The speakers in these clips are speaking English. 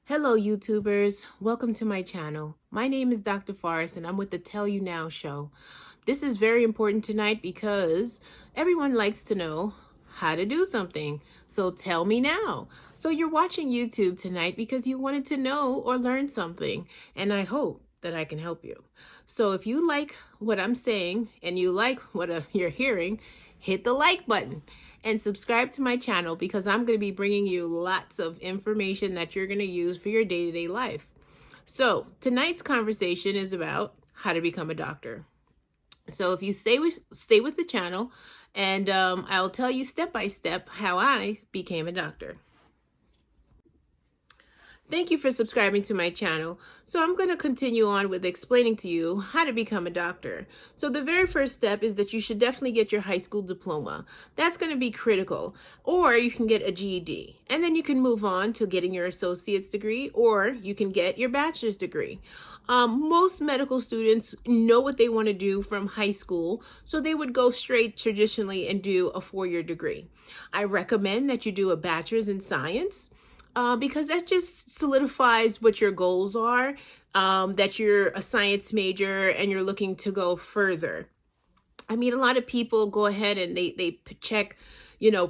Hello, YouTubers. Welcome to my channel. My name is Dr. Forrest, and I'm with the Tell You Now show. This is very important tonight because everyone likes to know how to do something. So tell me now. So you're watching YouTube tonight because you wanted to know or learn something, and I hope that I can help you. So if you like what I'm saying and you like what you're hearing, hit the like button and subscribe to my channel because I'm going to be bringing you lots of information that you're going to use for your day-to-day life. So tonight's conversation is about how to become a doctor. So if you stay with the channel, and I'll tell you step by step how I became a doctor. Thank you for subscribing to my channel. So I'm going to continue on with explaining to you how to become a doctor. So the very first step is that you should definitely get your high school diploma. That's going to be critical. Or you can get a GED. And then you can move on to getting your associate's degree, or you can get your bachelor's degree. Most medical students know what they want to do from high school, so they would go straight traditionally and do a 4-year degree. I recommend that you do a bachelor's in science. Because that just solidifies what your goals are, that you're a science major and you're looking to go further. I mean, a lot of people go ahead and they check,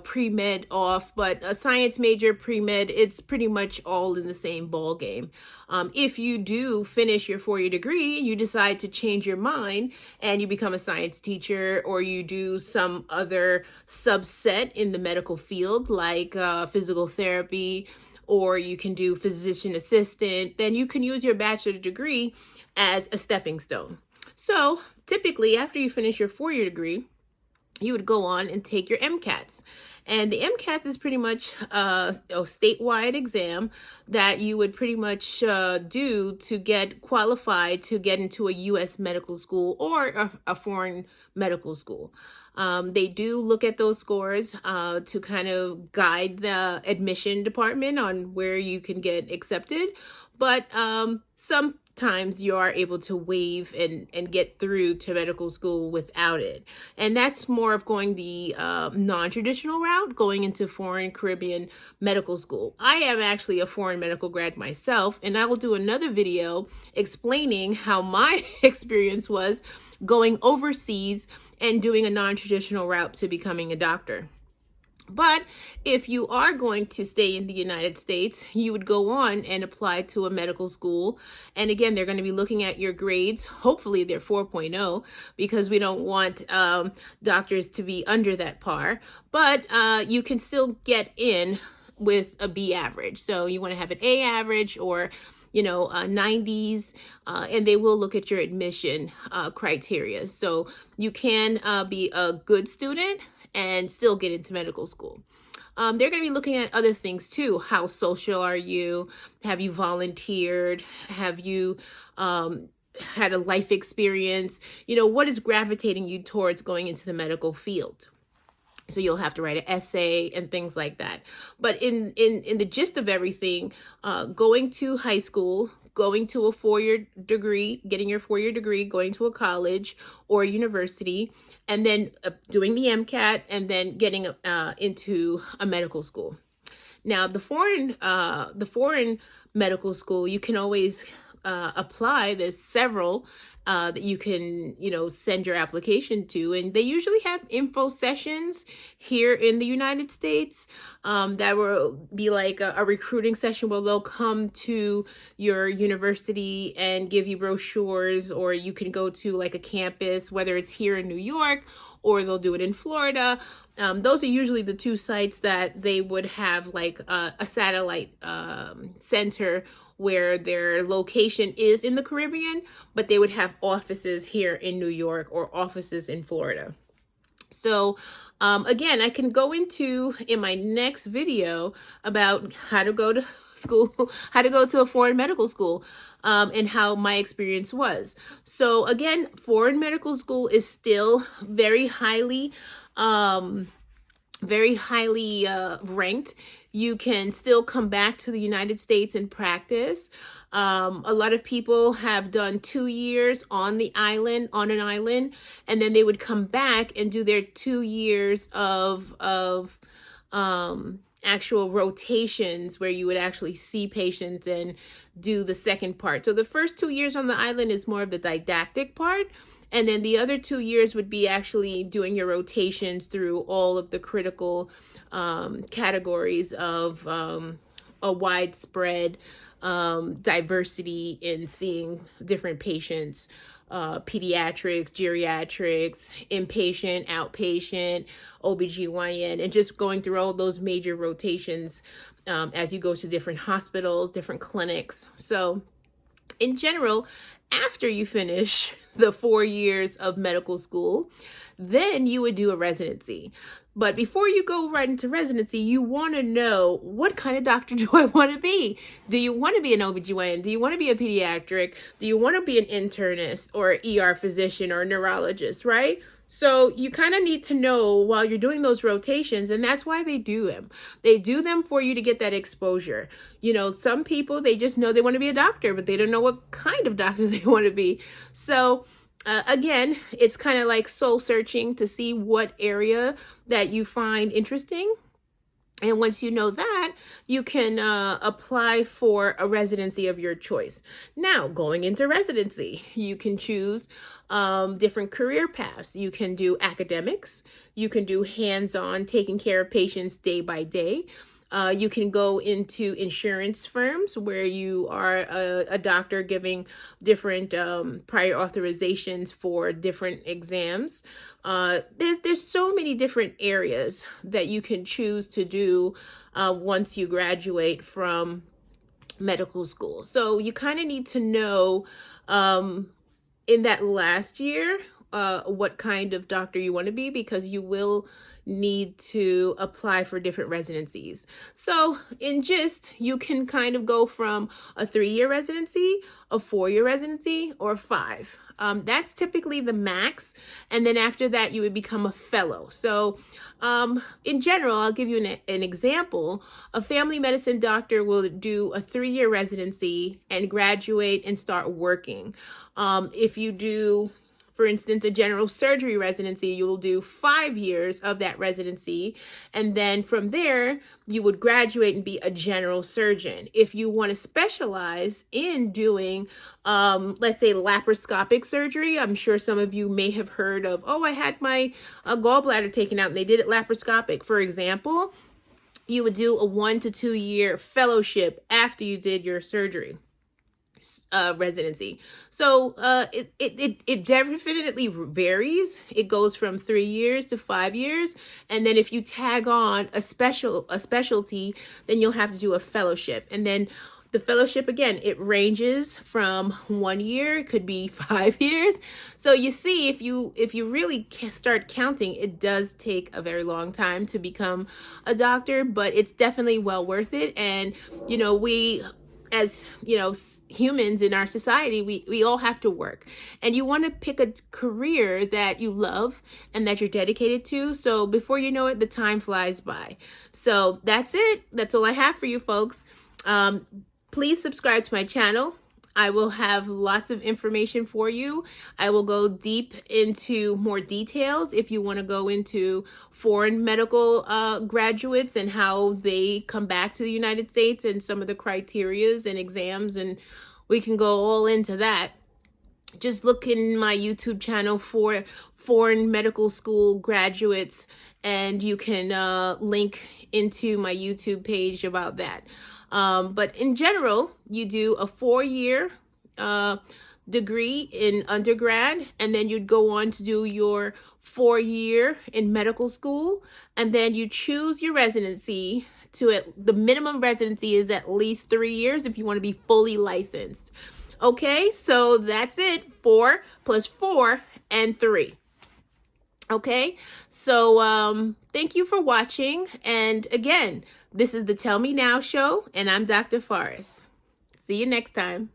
pre-med off, but a science major, pre-med, it's pretty much all in the same ball game. If you do finish your 4-year degree, you decide to change your mind and you become a science teacher, or you do some other subset in the medical field like physical therapy, or you can do physician assistant, then you can use your bachelor's degree as a stepping stone. So typically after you finish your 4-year degree, you would go on and take your MCATs. And the MCATs is pretty much a statewide exam that you would pretty much do to get qualified to get into a U.S. medical school or a foreign medical school. They do look at those scores to kind of guide the admission department on where you can get accepted. But sometimes you are able to waive and get through to medical school without it. And that's more of going the non-traditional route, going into foreign Caribbean medical school. I am actually a foreign medical grad myself, and I will do another video explaining how my experience was going overseas and doing a non-traditional route to becoming a doctor. But if you are going to stay in the United States, you would go on and apply to a medical school. And again, they're going to be looking at your grades. Hopefully they're 4.0 because we don't want doctors to be under that par. But you can still get in with a B average. So you want to have an A average or 90s, and they will look at your admission criteria. So you can be a good student and still get into medical school. They're going to be looking at other things too. How social are you? Have you volunteered? Have you had a life experience? What is gravitating you towards going into the medical field? So you'll have to write an essay and things like that. But in the gist of everything, going to high school, going to a 4-year degree, getting your 4-year degree, going to a college or a university, and then doing the MCAT, and then getting into a medical school. Now, the foreign medical school, you can always apply. There's several that you can, send your application to. And they usually have info sessions here in the United States that will be like a recruiting session where they'll come to your university and give you brochures, or you can go to like a campus, whether it's here in New York or they'll do it in Florida. Those are usually the two sites that they would have like a satellite center where their location is in the Caribbean, but they would have offices here in New York or offices in Florida. So again, I can go into in my next video about how to go to school, how to go to a foreign medical school, and how my experience was. So again, foreign medical school is still very highly ranked. You can still come back to the United States and practice. A lot of people have done 2 years on an island, and then they would come back and do their 2 years of actual rotations where you would actually see patients and do the second part. So the first 2 years on the island is more of the didactic part. And then the other 2 years would be actually doing your rotations through all of the critical categories of a widespread diversity in seeing different patients, pediatrics, geriatrics, inpatient, outpatient, OBGYN, and just going through all those major rotations as you go to different hospitals, different clinics. So in general, after you finish the 4 years of medical school, then you would do a residency. But before you go right into residency, you want to know, what kind of doctor do I want to be? Do you want to be an OBGYN? Do you want to be a pediatric? Do you want to be an internist or an ER physician or a neurologist, right? So you kind of need to know while you're doing those rotations, and that's why they do them. They do them for you to get that exposure. You know, some people, they just know they want to be a doctor, but they don't know what kind of doctor they want to be. So again, it's kind of like soul searching to see what area that you find interesting. And once you know that, you can apply for a residency of your choice. Now, going into residency, you can choose different career paths. You can do academics. You can do hands-on, taking care of patients day by day. You can go into insurance firms where you are a doctor giving different prior authorizations for different exams. There's so many different areas that you can choose to do once you graduate from medical school. So you kind of need to know in that last year what kind of doctor you want to be, because you will need to apply for different residencies. So in gist, you can kind of go from a 3-year residency, a 4-year residency, or 5. That's typically the max. And then after that, you would become a fellow. So in general, I'll give you an example. A family medicine doctor will do a 3-year residency and graduate and start working. If you do, for instance, a general surgery residency, you will do 5 years of that residency. And then from there, you would graduate and be a general surgeon. If you want to specialize in doing, let's say, laparoscopic surgery, I'm sure some of you may have heard of, oh, I had my gallbladder taken out and they did it laparoscopic, for example. You would do a 1 to 2 year fellowship after you did your surgery residency. So it definitely varies. It goes from 3 years to 5 years, and then if you tag on a specialty, then you'll have to do a fellowship. And then the fellowship, again, it ranges from 1 year, it could be 5 years. So you see, if you really start counting, it does take a very long time to become a doctor, but it's definitely well worth it. And you know, we, as you know, humans in our society, we all have to work, and you want to pick a career that you love and that you're dedicated to. So before you know it, the time flies by. So that's it. That's all I have for you folks. Please subscribe to my channel. I will have lots of information for you. I will go deep into more details if you want to go into foreign medical graduates and how they come back to the United States and some of the criterias and exams, and we can go all into that. Just look in my YouTube channel for foreign medical school graduates, and you can link into my YouTube page about that. But in general, you do a 4-year degree in undergrad, and then you'd go on to do your 4-year in medical school, and then you choose your residency the minimum residency is at least 3 years if you want to be fully licensed. Okay, so that's it. 4 plus 4 and 3. Okay, so thank you for watching. And again, this is the Tell Me Now show, and I'm Dr. Faris. See you next time.